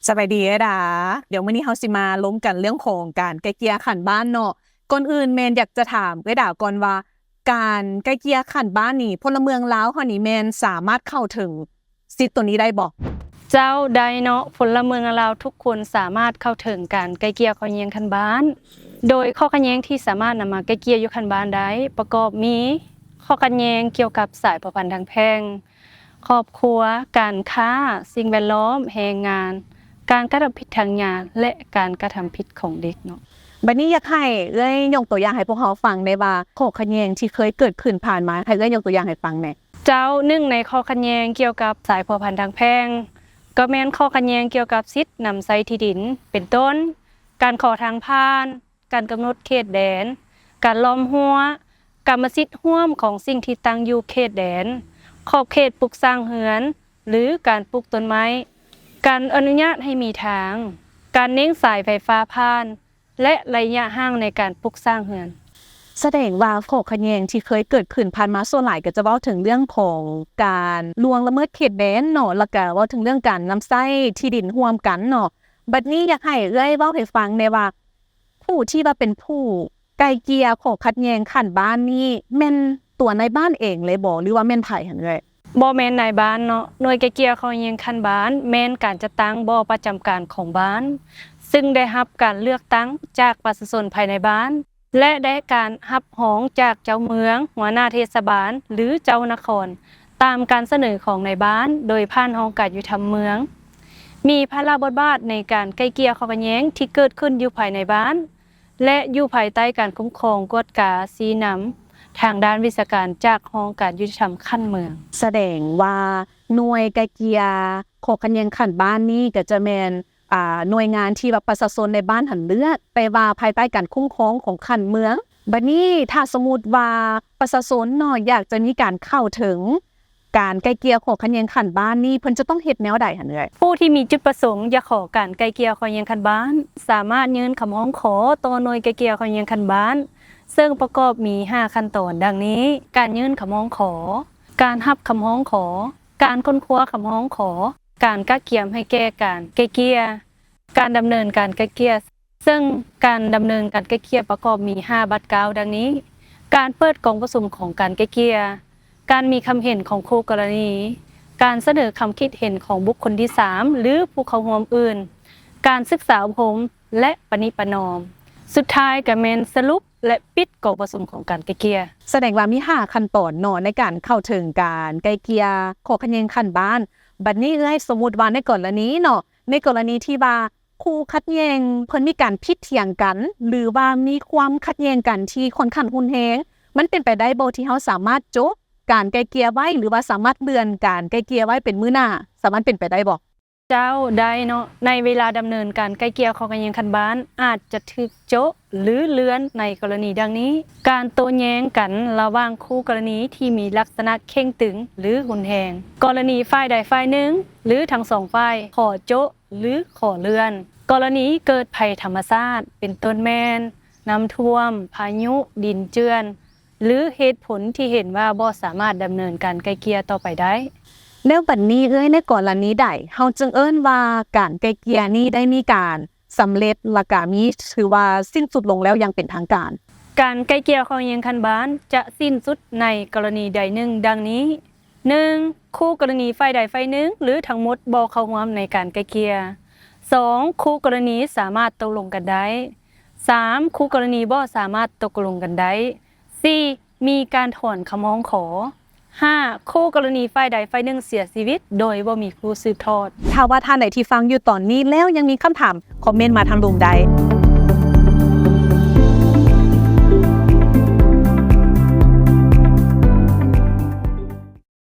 สบายดีดาเดี๋ยวมื้อนี้เฮาสิมาล้มกันเรื่องของการไกลเกลี่ยขันบ้านเนาะก่อนอื่นแมนอยากจะถามดาก่อนว่าการไกลเกลี่ยขันบ้านนี่พลเมืองลาวเฮานี่แมนสามารถเข้าถึงสิทธิ์ตัวนี้ได้บ่เจ้าใดเนาะพลเมืองลาวทุกคนสามารถเข้าถึงการไกลเกลี่ยข้อแย้งคันบ้านโดยข้อขัดแย้งที่สามารถนำมาไกลเกลี่ยอยู่คันบ้านได้ประกอบมีข้อขัดแย้งเกี่ยวกับสายสัมพันธ์ทางแพ่งครอบครัวการค้าสิ่งแวดล้อมแรงงานการกระทำผิดทางงานและการกระทำผิดของเด็กเนาะบัดนี้อยากให้ยกตัวอย่างให้พวกเฮาฟังได้ว่าข้อขัดแย้งที่เคยเกิดขึ้นผ่านมาให้ยกตัวอย่างให้ฟังแหน่เจ้าหนึ่งในข้อขัดแย้งเกี่ยวกับสายสัมพันธ์ทางแพ่งก็แม่นข้อขัดแย้งเกี่ยวกับสิทธิ์นำไซที่ดินเป็นต้นการขอทางผ่านการกำหนดเขตแดนการล้อมรั้วกรรมสิทธิ์ร่วมของสิ่งที่ตั้งอยู่เขตแดนขอบเขตปลูกสร้างเรือนหรือการปลูกต้นไม้การอนุญาตให้มีทางการเน้นสายไฟฟ้าผ่านและระยะห่างในการปลูกสร้างเรือนแสดงว่าข้อขัดแย้งที่เคยเกิดขึ้นผ่านมาส่วนหลายก็จะเว้าถึงเรื่องของการล่วงละเมิดเขตแดนเนาะแล้วก็เว้าถึงเรื่องการนำไส้ที่ดินร่วมกันเนาะบัดนี้อยากให้เว้าให้ฟังได้ว่าผู้ที่ว่าเป็นผู้ไกลเกลี่ยข้อขัดแย้งขันบ้านนี่แม่นตัวในบ้านเองเลยบ่หรือว่าแม่นไผหั่นเอ้ยบ่แม่นนายบ้านเนาะหน่วยไกลเกลี่ยข้อแย้งคันบ้านแม่นการจัดตั้งบ่ประจำการของบ้านซึ่งได้รับการเลือกตั้งจากประชาชนภายในบ้านและได้การรับรองจากเจ้าเมืองหัวหน้าเทศบาลหรือเจ้านครตามการเสนอของนายบ้านโดยผ่านห้องการยุติธรรมเมืองมีภาระบทบาทในการไกลเกลี่ยข้อขัดแย้งที่เกิดขึ้นอยู่ภายในบ้านและอยู่ภายใต้การคุ้มครองกฎกาชี้นำทางด้านวิชาการจากห้องการยุติธรรมขั้นเมืองแสดงว่าหน่วยไกลเกลี่ยข้อขัดแย้งขันบ้านนี่ก็จะแม่นหน่วยงานที่ว่าประชาชนในบ้านหันเลือกแต่ว่าภายใต้การคุ้มครองของขันเมืองบัดนี้ถ้าสมมุติว่าประชาชนเนาะอยากจะมีการเข้าถึงการไกลเกลี่ยข้อขัดแย้งขันบ้านนี่เพิ่นจะต้องเฮ็ดแนวใดหั่นเอ้ยผู้ที่มีจุดประสงค์อยากขอการไกลเกลี่ยข้อแย้งคันบ้านสามารถยื่นคำร้องขอต่อหน่วยไกลเกลี่ยข้อแย้งคันบ้านซึ่งประกอบมี5ขั้นตอนดังนี้การยื่นคำร้องขอการรับคำร้องขอการค้นคว้าคำร้องขอการกะเกียมให้แก้การไกลเกลี่ยการดำเนินการไกลเกลี่ยซึ่งการดำเนินการไกลเกลี่ยประกอบมี5บัตรกาวดังนี้การเปิดกองประชุมของการไกลเกลี่ยการมีคำเห็นของคู่กรณีการเสนอคำคิดเห็นของบุคคลที่3หรือผู้เข้าร่วมอื่นการศึกษาอบรมและประนิประนอมสุดท้ายก็แม่นสรุปและปิดกองประชุมของการไกลเกลี่ยแสดงว่ามี5ขั้นตอนเนาะในการเข้าถึงการไกลเกลี่ยข้อขัดแย้งขันบ้านบัดนี้สมมุติว่าในกรณีเนาะในกรณีที่ว่าคู่ขัดแย้งเพิ่นมีการผิดเถียงกันหรือว่ามีความขัดแย้งกันที่ค่อนข้างรุนแรงมันเป็นไปได้บ่ที่เฮาสามารถจบการไกลเกลี่ยไว้หรือว่าสามารถเลื่อนการไกลเกลี่ยไว้เป็นมื้อหน้าสามารถเป็นไปได้บ่เจ้าได้เนาะในเวลาดำเนินการไกลเกลี่ยข้อขัดแย้งคันบ้านอาจจะถูกโจะหรือเลื่อนในกรณีดังนี้การโต้แย้งกันระหว่างคู่กรณีที่มีลักษณะเข่งตึงหรือรุนแรงกรณีฝ่ายใดฝ่ายหนึ่งหรือทั้งสองฝ่ายขอโจะหรือขอเลื่อนกรณีเกิดภัยธรรมชาติเป็นต้นแม่นน้ำท่วมพายุดินเจือนหรือเหตุผลที่เห็นว่าบ่สามารถดำเนินการไกลเกลี่ยต่อไปได้แล้วบัดนี้ในกรณีใดเฮาจึงเอิ้นว่าการไกลเกลี่ยนี้ได้มีการสำเร็จและก็มีถือว่าสิ้นสุดลงแล้วอย่างเป็นทางการการไกลเกลี่ยข้อแย้งคันบ้านจะสิ้นสุดในกรณีใดหนึ่งดังนี้ 1. คู่กรณีฝ่ายใดฝ่ายหนึ่งหรือทั้งหมดบ่เข้าร่วมในการไกลเกลี่ย 2. คู่กรณีสามารถตกลงกันได้ 3. คู่กรณีบ่สามารถตกลงกันได้ 4. มีการถอนคำร้องขอ 5. คู่กรณีฝ่ายใดฝ่ายหนึ่งเสียชีวิตโดยบ่มีผู้สืบทอดถ้าว่าท่านใดที่ฟังอยู่ตอนนี้แล้วยังมีคำถามคอมเมนต์มาทางลงใด